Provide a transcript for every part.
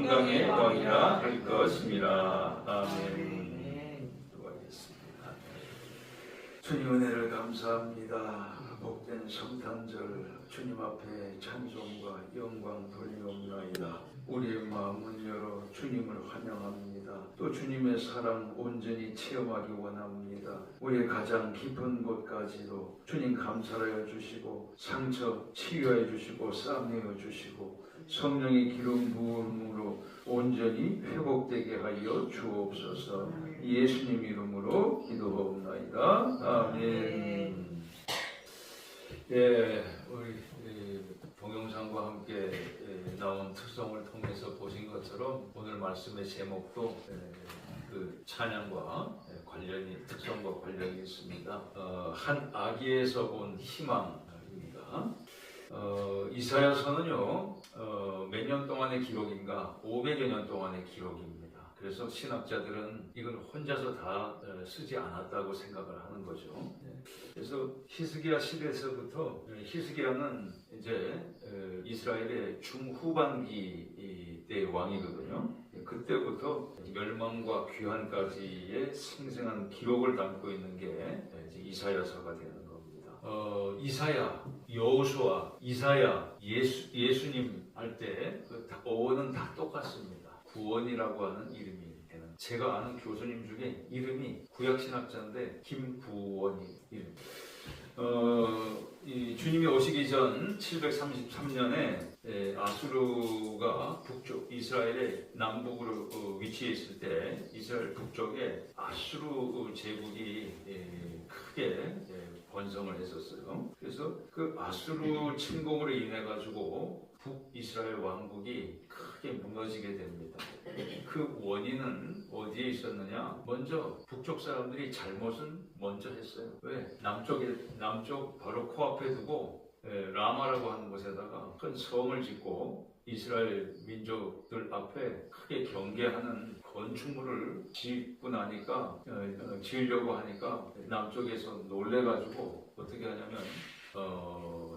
평강의 왕이라 할 것입니다. 아멘. 기도하겠습니다. 주님 은혜를 감사합니다. 복된 성탄절 주님 앞에 찬송과 영광 돌리옵나이다. 우리의 마음을 열어 주님을 환영합니다. 또 주님의 사랑 온전히 체험하기 원합니다. 우리의 가장 깊은 곳까지도 주님 감사하여 주시고 상처 치유해 주시고 싸매어 주시고 성령의 기름 부음으로 온전히 회복되게 하여 주옵소서. 예수님 이름으로 기도하옵나이다. 아멘. 예, 우리 동영상과 함께 나온 특성을 통해서 보신 것처럼 오늘 말씀의 제목도 그 찬양과 관련이 특성과 관련이 있습니다. 한 아기에서 본 희망입니다. 이사야서는요 몇 년 동안의 기록인가 500여 년 동안의 기록입니다. 그래서 신학자들은 이걸 혼자서 다 쓰지 않았다고 생각을 하는 거죠. 그래서 히스기야 시대에서부터 히스기야는 이제 이스라엘의 중후반기 때 왕이거든요. 그때부터 멸망과 귀환까지의 생생한 기록을 담고 있는 게 이사야서가 되는 겁니다. 이사야, 여호수아, 이사야, 예수님 할 때 그 어원은 다 똑같습니다. 구원이라고 하는 이름이 되는. 제가 아는 교수님 중에 이름이 구약신학자인데 김구원이 이름입니다. 이 주님이 오시기 전 733년에 아수르가 북쪽 이스라엘의 남북으로 위치해 있을 때 이스라엘 북쪽에 아수르 제국이 크게 번성을 했었어요. 그래서 그 아수르 침공으로 인해 가지고 북이스라엘 왕국이 크게 무너지게 됩니다. 그 원인은 어디에 있었느냐? 먼저 북쪽 사람들이 잘못은 먼저 했어요. 왜? 남쪽 바로 코앞에 두고 라마라고 하는 곳에다가 큰 성을 짓고 이스라엘 민족들 앞에 크게 경계하는 건축물을 지으려고 하니까 남쪽에서 놀래가지고 어떻게 하냐면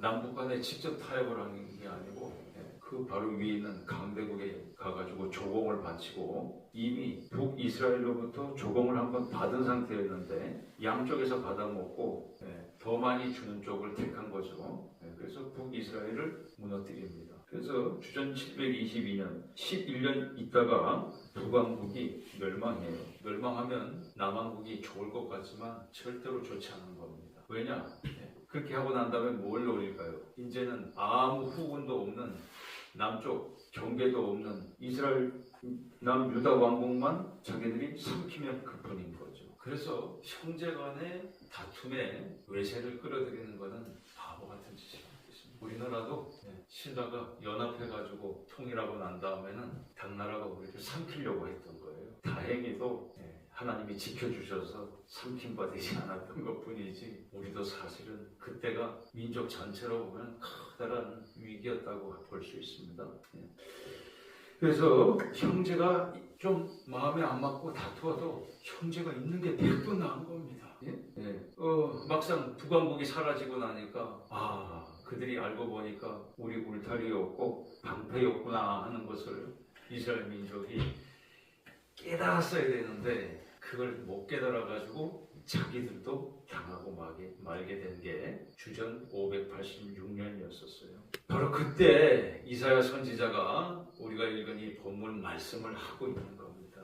남북 간에 직접 타협을 하는 게 아니고 그 바로 위에 있는 강대국에 가가지고 조공을 바치고 이미 북이스라엘로부터 조공을 한번 받은 상태였는데 양쪽에서 받아먹고 더 많이 주는 쪽을 택한 거죠. 그래서 북이스라엘을 무너뜨립니다. 그래서 주전 722년 11년 있다가 북왕국이 멸망해요. 멸망하면 남왕국이 좋을 것 같지만 절대로 좋지 않은 겁니다. 왜냐? 그렇게 하고 난 다음에 뭘 노릴까요? 이제는 아무 후군도 없는 남쪽 경계도 없는 이스라엘 남유다 왕국만 자기들이 삼키면 그뿐인 거죠. 그래서 형제간의 다툼에 외세를 끌어들이는 것은 바보 같은 짓입니다. 우리나라도 신라가 연합해가지고 통일하고 난 다음에는 당나라가 우리를 삼키려고 했던 거예요. 다행히도 하나님이 지켜주셔서 삼킴바 되지 않았던 것뿐이지 우리도 사실은 그때가 민족 전체로 보면 커다란 위기였다고 볼 수 있습니다. 그래서 형제가 좀 마음에 안 맞고 다투어도 형제가 있는 게 100도 나은 겁니다. 막상 북왕국이 사라지고 나니까 그들이 알고 보니까 우리 울타리였고 방패였구나 하는 것을 이스라엘 민족이 깨달았어야 되는데 그걸 못 깨달아가지고 자기들도 당하고 말게 된 게 주전 586년이었었어요. 바로 그때 이사야 선지자가 우리가 읽은 이 본문 말씀을 하고 있는 겁니다.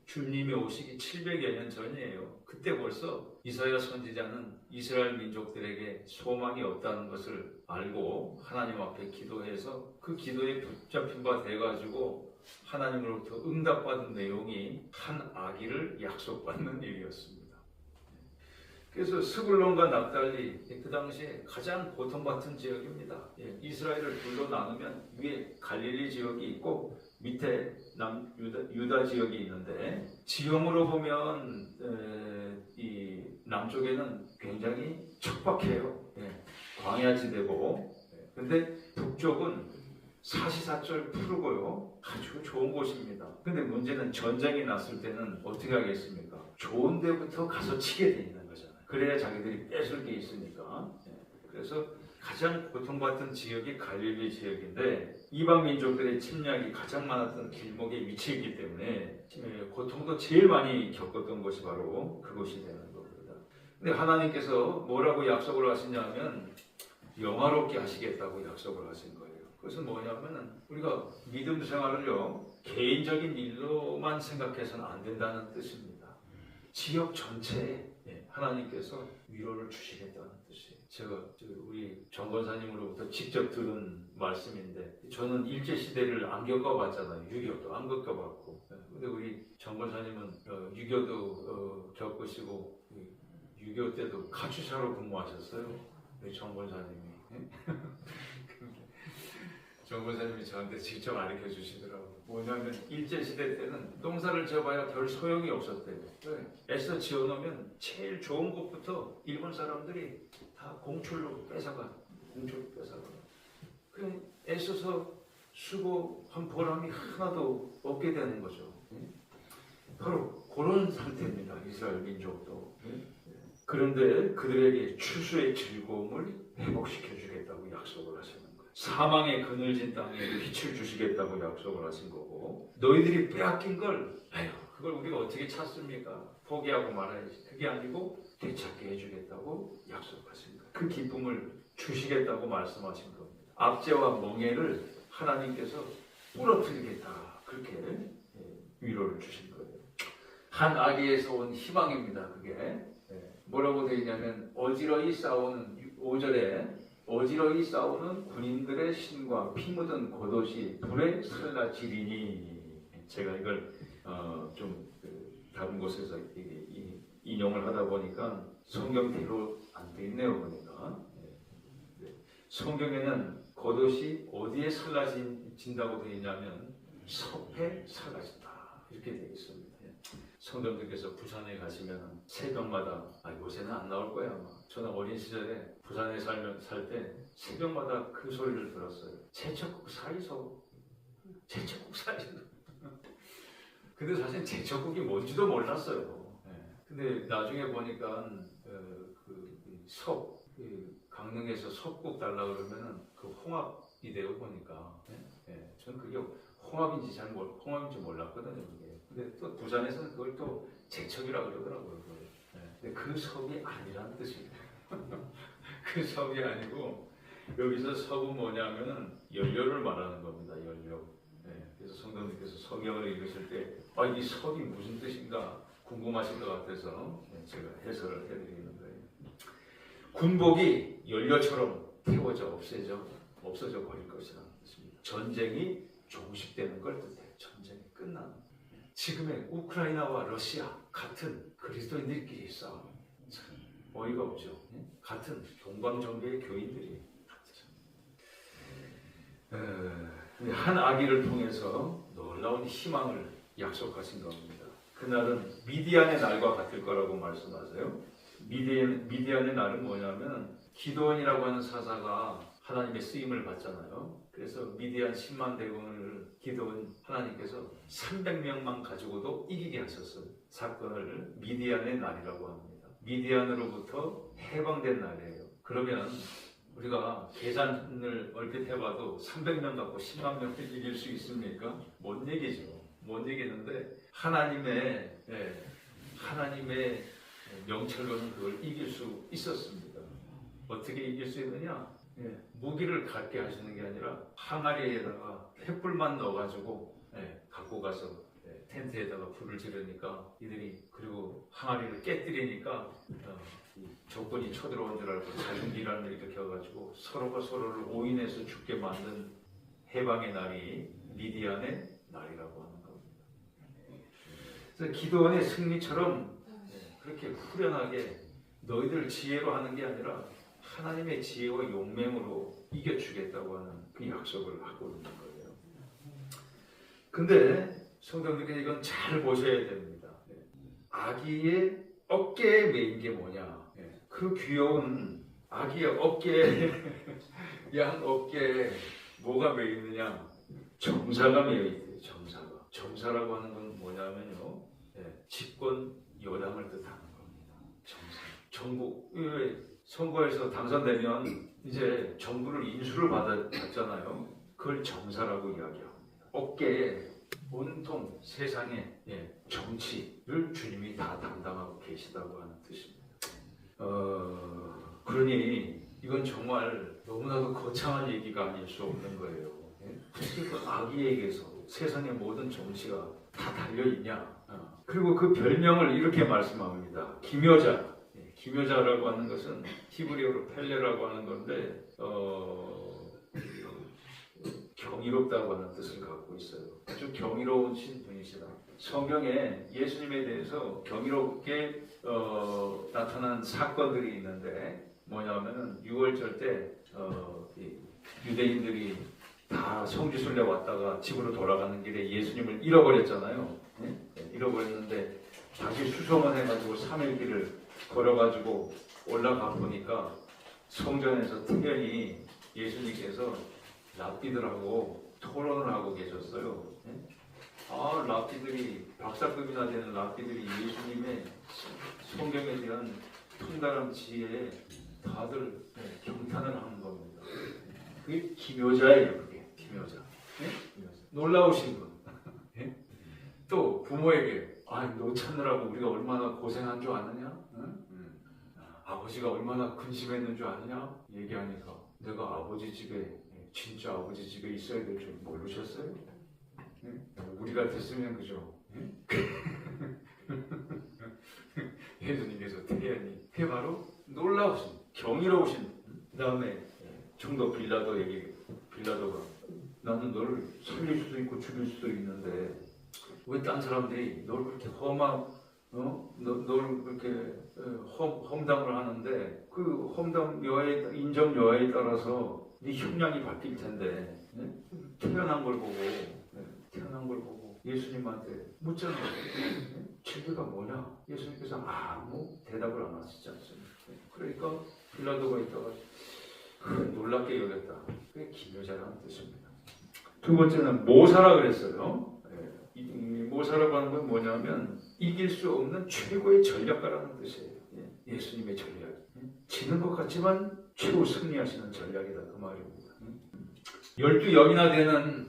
주님이 오시기 700여 년 전이에요. 그때 벌써 이사야 선지자는 이스라엘 민족들에게 소망이 없다는 것을 알고 하나님 앞에 기도해서 그 기도에 붙잡힌 바 돼가지고 하나님으로부터 응답받은 내용이 한 아기를 약속받는 일이었습니다. 그래서 스불론과 납달리 그 당시에 가장 고통받은 지역입니다. 이스라엘을 둘로 나누면 위에 갈릴리 지역이 있고 밑에 유다 지역이 있는데 지형으로 보면 이 남쪽에는 굉장히 척박해요. 광야지대고 근데 북쪽은 사시사철 푸르고요. 아주 좋은 곳입니다. 근데 문제는 전쟁이 났을 때는 어떻게 하겠습니까? 좋은 데부터 가서 치게 돼 있는 거잖아요. 그래야 자기들이 뺏을 게 있으니까. 그래서 가장 고통받던 지역이 갈릴리 지역인데 이방 민족들의 침략이 가장 많았던 길목에 위치해 있기 때문에 고통도 제일 많이 겪었던 곳이 바로 그곳이 되는 겁니다. 근데 하나님께서 뭐라고 약속을 하시냐면 영화롭게 하시겠다고 약속을 하신 거예요. 그것은 뭐냐면은 우리가 믿음 생활을요 개인적인 일로만 생각해서는 안 된다는 뜻입니다. 지역 전체에 하나님께서 위로를 주시겠다는 뜻이에요. 제가 우리 정 권사님으로부터 직접 들은 말씀인데 저는 일제시대를 안 겪어봤잖아요. 6.25도 안 겪어봤고 근데 우리 정 권사님은 6.25도 겪으시고 6.25 때도 카츄샤로 근무하셨어요. 우리 정 권사님이 정 권사님이 저한테 직접 가르쳐 주시더라고요. 뭐냐면 일제시대 때는 농사를 지어봐야 별 소용이 없었대요. 애써 지어놓으면 제일 좋은 곳부터 일본 사람들이 다 공출로 뺏어가. 그냥 애써서 수고한 보람이 하나도 없게 되는 거죠. 바로 그런 상태입니다. 이스라엘 민족도. 그런데 그들에게 추수의 즐거움을 회복시켜 주겠다고 약속을 하시는 거예요. 사망의 그늘진 땅에 빛을 주시겠다고 약속을 하신 거고 너희들이 빼앗긴 걸 그걸 우리가 어떻게 찾습니까? 포기하고 말아야지. 그게 아니고 되찾게 해주겠다고 약속하신 거예요. 그 기쁨을 주시겠다고 말씀하신 겁니다. 압제와 멍해를 하나님께서 부러뜨리겠다. 그렇게 위로를 주신 거예요. 한 아기에서 온 희망입니다. 그게 뭐라고 되어 있냐면 어지러이 싸우는 5절에 어지러이 싸우는 군인들의 신과 피 묻은 겉옷이 불에 살라지리니 제가 이걸 좀 다른 곳에서 인용을 하다 보니까 성경대로 안 돼 있네요. 보니까 성경에는 겉옷이 어디에 살라진다고 되어 있냐면 섭에 살라진다 이렇게 되어 있습니다. 성도님께서 부산에 가시면 새벽마다 요새는 안 나올 거야 아마. 저는 어린 시절에 부산에 살 때 새벽마다 그 소리를 들었어요. 제철국 사이소. 근데 사실 제철국이 뭔지도 몰랐어요. 근데 나중에 보니까 강릉에서 섭국 달라 그러면은 그 홍합이 되어 보니까 저는 그게 홍합인지 홍합인지 몰랐거든요. 그게. 근데 또 부산에서는 그걸 또 제첩이라고 그러더라고요. 근데 그 섭이 아니란 뜻이에요. 그 섭이 아니고 여기서 섭은 뭐냐면은 연료를 말하는 겁니다. 연료. 그래서 성도님께서 성경을 읽으실 때 이 섭이 무슨 뜻인가 궁금하실 것 같아서 제가 해설을 해드리는 거예요. 군복이 연료처럼 태워져 없어져 버릴 것이라는 뜻입니다. 전쟁이 종식되는 걸 뜻해요. 전쟁이 끝나는. 지금의 우크라이나와 러시아 같은 그리스도인들끼리 싸움. 참 어이가 없죠. 같은 동방정교의 교인들이 한 아기를 통해서 놀라운 희망을 약속하신 겁니다. 그날은 미디안의 날과 같을 거라고 말씀하세요. 미디안의 날은 뭐냐면 기드온이라고 하는 사사가 하나님의 쓰임을 받잖아요. 그래서 미디안 10만 대군을 기드온 하나님께서 300명만 가지고도 이기게 하셨어요. 사건을 미디안의 날이라고 합니다. 미디안으로부터 해방된 날이에요. 그러면 우리가 계산을 얼핏 해봐도 300명 갖고 10만 명을 이길 수 있습니까? 못 얘기죠. 못 얘기는데 하나님의 명철로는 그걸 이길 수 있었습니다. 어떻게 이길 수 있느냐? 무기를 갖게 하시는 게 아니라 항아리에다가 횃불만 넣어가지고 갖고 가서 텐트에다가 불을 지르니까 이들이 그리고 항아리를 깨뜨리니까 적군이 쳐들어온 줄 알고 작은 비란을 일으켜가지고 서로가 서로를 오인해서 죽게 만든 해방의 날이 미디안의 날이라고 하는 겁니다. 그래서 기드온의 승리처럼 그렇게 후련하게 너희들 지혜로 하는 게 아니라 하나님의 지혜와 용맹으로 이겨주겠다고 하는 그 약속을 하고 있는 거예요. 근데 성도님께서 이건 잘 보셔야 됩니다. 아기의 어깨에 매인 게 뭐냐? 그 귀여운 아기의 어깨에 양 어깨에 뭐가 매이느냐? 정사가 매여있대요. 정사라고 하는 건 뭐냐면요, 집권 여당을 뜻하는 겁니다. 정사. 전국 선거에서 당선되면 이제 정부를 인수를 받잖아요. 그걸 정사라고 이야기합니다. 어깨에 온통 세상의 정치를 주님이 다 담당하고 계시다고 하는 뜻입니다. 그러니 이건 정말 너무나도 거창한 얘기가 아닐 수 없는 거예요. 그 아기에게서 세상의 모든 정치가 다 달려있냐. 그리고 그 별명을 이렇게 말씀합니다. 기묘자. 기묘자라고 하는 것은 히브리어로 펠레라고 하는 건데 경이롭다고 하는 뜻을 갖고 있어요. 아주 경이로우신 분이시다. 성경에 예수님에 대해서 경이롭게 나타난 사건들이 있는데 뭐냐면은 6월절 때 유대인들이 다 성지순례 왔다가 집으로 돌아가는 길에 예수님을 잃어버렸잖아요. 잃어버렸는데 다시 수송을 해가지고 3일 길을 걸어가지고 올라가 보니까 성전에서 특별히 예수님께서 랍비들하고 토론을 하고 계셨어요. 랍비들이 박사급이나 되는 랍비들이 예수님의 성경에 대한 통달한 지혜에 다들 경탄을 하는 겁니다. 그게 기묘자예요. 그게 기묘자. 놀라우신 분. 또 부모에게 너 찾느라고 우리가 얼마나 고생한 줄 아느냐? 아버지가 얼마나 근심했는 줄 아느냐? 얘기하니까 내가 아버지 집에 진짜 아버지 집에 있어야 될 줄 모르셨어요? 우리가 됐으면 그죠? 예수님께서 태연히 그게 바로 놀라우신 경이로우신 그 다음에 중도 빌라도가 나는 너를 살릴 수도 있고 죽일 수도 있는데 왜 딴 사람들이 널 그렇게 널 그렇게 험담을 하는데 그 험담 인정 여하에 따라서 네 형량이 바뀔 텐데 태어난 걸 보고 예수님한테 묻잖아요. 죄가 뭐냐? 예수님께서 아무 대답을 안 하시지 않습니까? 그러니까 빌라도가 있다가 놀랍게 여겼다. 그게 기묘자라는 뜻입니다. 두 번째는 모사라 그랬어요. 모사라고 하는 건 뭐냐면 이길 수 없는 최고의 전략가라는 뜻이에요. 예수님의 전략. 지는 것 같지만 최고 승리하시는 전략이다. 그 말입니다. 12영이나 되는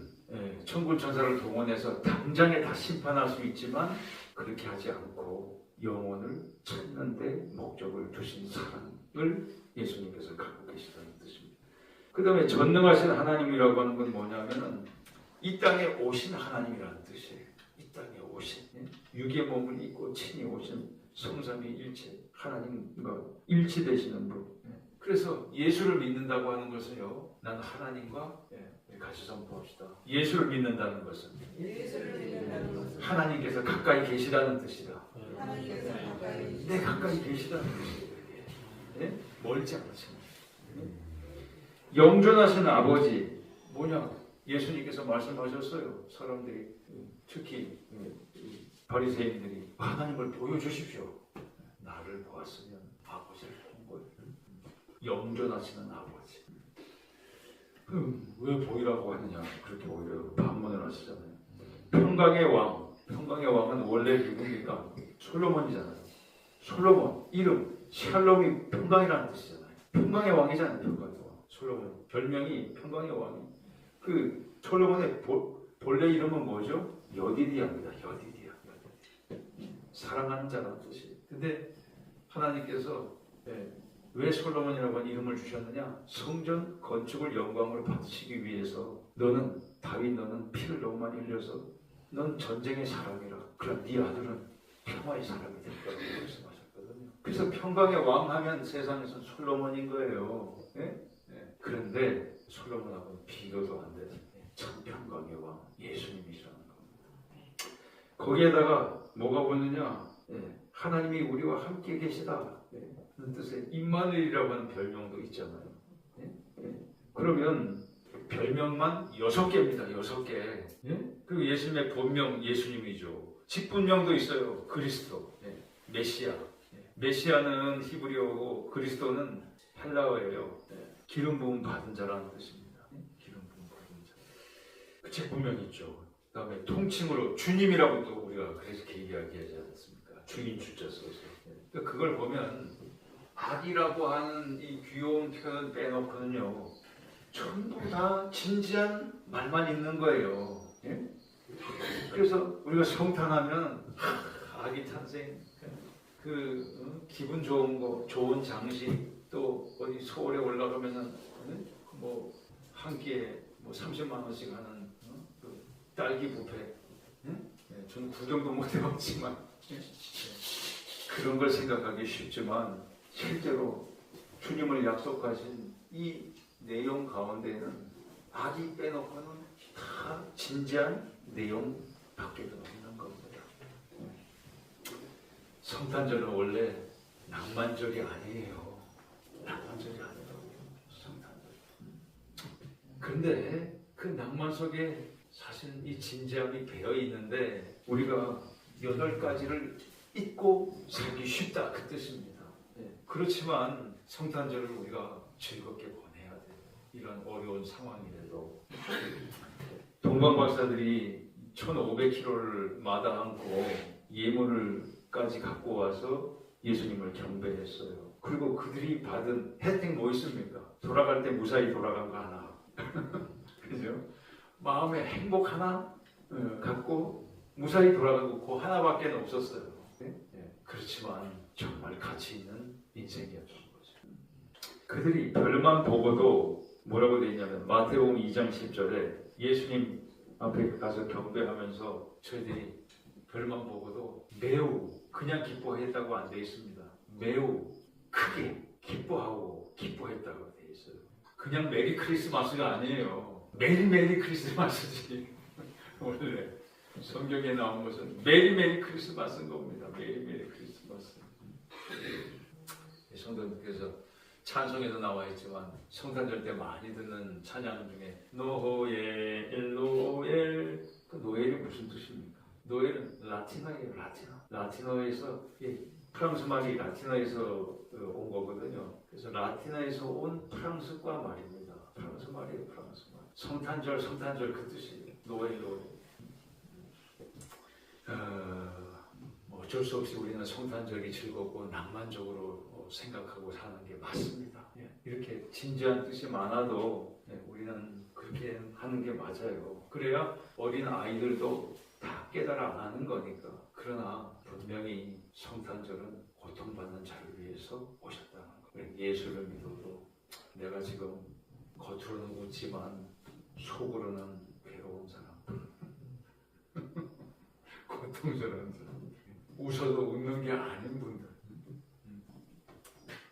천군 천사를 동원해서 당장에 다 심판할 수 있지만 그렇게 하지 않고 영혼을 찾는 데 목적을 두신 사랑을 예수님께서 갖고 계시다는 뜻입니다. 그 다음에 전능하신 하나님이라고 하는 건 뭐냐면은 이 땅에 오신 하나님이라는 뜻이에요. 이 땅에 오신 육의 몸을 입고 친히 오신 성삼위일체 하나님과 일치되시는 분. 그래서 예수를 믿는다고 하는 것은요, 나는 하나님과 같이 선포합시다. 예수를 믿는다는 것은 하나님께서 가까이 계시다는 뜻이다. 내 가까이 계시다는 뜻이에요. 멀지 않으십니다. 영존하신 아버지 뭐냐? 예수님께서 말씀하셨어요. 사람들이 특히 바리새인들이 하나님을 보여주십시오. 나를 보았으면 아버지를 본 거예요. 영존하시는 아버지. 왜 보이라고 하느냐? 그렇게 오히려 반문을 하시잖아요. 평강의 왕은 원래 누굽니까? 솔로몬이잖아요. 솔로몬 이름 샬롬이 평강이라는 뜻이잖아요. 평강의 왕이잖아요. 평강의 왕. 솔로몬 별명이 평강의 왕이. 그 솔로몬의 본래 이름은 뭐죠? 여디디아입니다. 여디디아. 사랑하는 자라는 뜻이에요. 근데 하나님께서 왜 솔로몬이라고 하는 이름을 주셨느냐? 성전 건축을 영광으로 받으시기 위해서 다윗 너는 피를 너무 많이 흘려서 넌 전쟁의 사람이라. 그럼 네 아들은 평화의 사람이 될 거라고 말씀하셨거든요. 그래서 평강의 왕 하면 세상에서 솔로몬인 거예요. 그런데 솔로몬하고는 비교도 안 되는 참 평강의 왕 예수님이시라는 겁니다. 거기에다가 뭐가 붙느냐? 하나님이 우리와 함께 계시다. 그 뜻의 임마누엘이라고 하는 별명도 있잖아요. 그러면 별명만 6개입니다. 6개. 그리고 예수님의 본명 예수님이죠. 직분명도 있어요. 그리스도, 메시아. 메시아는 히브리어고 그리스도는 헬라어예요. 기름 부음 받은 자라는 뜻입니다. 기름 부음 받은 자. 그 직분명이 있죠. 그 다음에 통칭으로 주님이라고 또 우리가 그래서 이야기하지 않습니까? 주인 주자 써서. 그걸 보면 악이라고 하는 이 귀여운 표현 빼놓고는요, 전부 다 진지한 말만 있는 거예요. 예? 그래서 우리가 성탄하면 아기 탄생, 기분 좋은 거, 좋은 장식, 또 어디 서울에 올라가면은 뭐 한 끼에 뭐 30만 원씩 하는 그 딸기 뷔페. 저는 구경도 못 해봤지만 그런 걸 생각하기 쉽지만 실제로 주님을 약속하신 이 내용 가운데는 악이 빼놓고는 다 진지한 내용밖에 없는 겁니다. 성탄절은 원래 낭만절이 아니에요. 낭만절이 아니라고 성탄절. 그런데 그 낭만 속에 사실 이 진지함이 배어 있는데 우리가 8가지를 잊고 살기 쉽다 그 뜻입니다. 그렇지만 성탄절을 우리가 즐겁게 보내야 돼요. 이런 어려운 상황이라도. 동방박사들이 1500km를 마다 않고 예물을까지 갖고 와서 예수님을 경배했어요. 그리고 그들이 받은 혜택 뭐 있습니까? 돌아갈 때 무사히 돌아간 거 하나. 그죠? 마음의 행복 하나 갖고 무사히 돌아가고 그 하나밖에 없었어요. 그렇지만 정말 가치 있는 인생이었던 거죠. 그들이 별만 보고도 뭐라고 되어 있냐면 마태복음 2장 10절에 예수님 앞에 가서 경배하면서 저희들이 별만 보고도 매우 그냥 기뻐했다고 안 되어 있습니다. 매우 크게 기뻐하고 기뻐했다고 되어 있어요. 그냥 메리 크리스마스가 아니에요. 메리 크리스마스지. 원래 성경에 나온 것은 메리 크리스마스인 겁니다. 메리 크리스마스. 성도님께서 찬송에도 나와 있지만 성탄절 때 많이 듣는 찬양 중에 노엘 노엘, 그 노엘이 무슨 뜻입니까? 노엘은 라틴어예요. 라틴어에서 프랑스 말이 라틴어에서 온 거거든요. 그래서 라틴어에서 온 프랑스과 말입니다. 프랑스 말이에요. 프랑스 말. 성탄절 그 뜻이에요. 노엘. 어쩔 수 없이 우리는 성탄절이 즐겁고 낭만적으로 생각하고 사는 게 맞습니다. 이렇게 진지한 뜻이 많아도 우리는 그렇게 하는 게 맞아요. 그래야 어린 아이들도 다 깨달아 안 하는 거니까. 그러나 분명히 성탄절은 고통받는 자를 위해서 오셨다는 거예요. 예수를 믿어도 내가 지금 겉으로는 웃지만 속으로는 괴로운 사람, 고통스러운 사람, 웃어도 웃는 게 아닌 분들,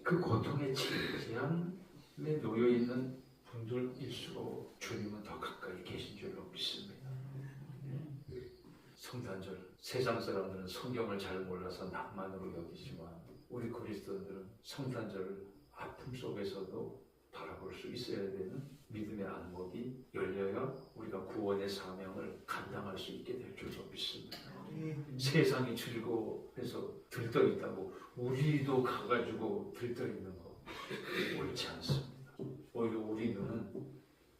그 고통의 진지함에 놓여 있는 분들일수록 주님은 더 가까이 계신 줄로 믿습니다. 성탄절, 세상 사람들은 성경을 잘 몰라서 낭만으로 여기지만 우리 그리스도인들은 성탄절을 아픔 속에서도 바라볼 수 있어야 되는 믿음의 안목이 열려야 우리가 구원의 사명을 감당할 수 있게 될 줄로 믿습니다. 세상이 즐거워해서 들떠있다고 우리도 가가지고 들떠있는 거 옳지 않습니다. 오히려 우리 눈은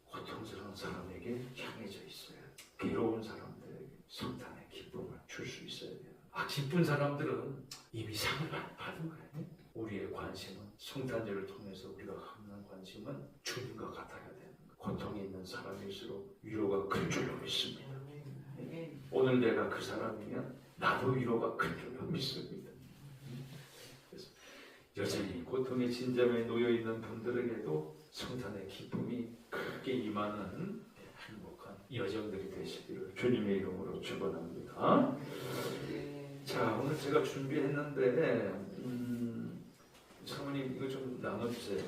고통스러운 사람에게 향해져 있어야 돼. 괴로운 사람들에게 성탄의 기쁨을 줄 수 있어야 돼요. 기쁜 사람들은 이미 상을 받은 거예요. 우리의 관심은 성탄절을 통해서 우리가 갖는 관심은 주님과 같아야 되는 거예요. 고통이 있는 사람일수록 위로가 클 줄로 믿습니다. 오늘 내가 그 사람이면 나도 위로가 클 줄로 믿습니다. 그래서 여전히 고통의 진jam에 놓여있는 분들에게도 성탄의 기쁨이 크게 임하는 행복한 여정들이 되시기를 주님의 이름으로 축원합니다. 자, 오늘 제가 준비했는데 사모님 이거 좀 나눠주세요.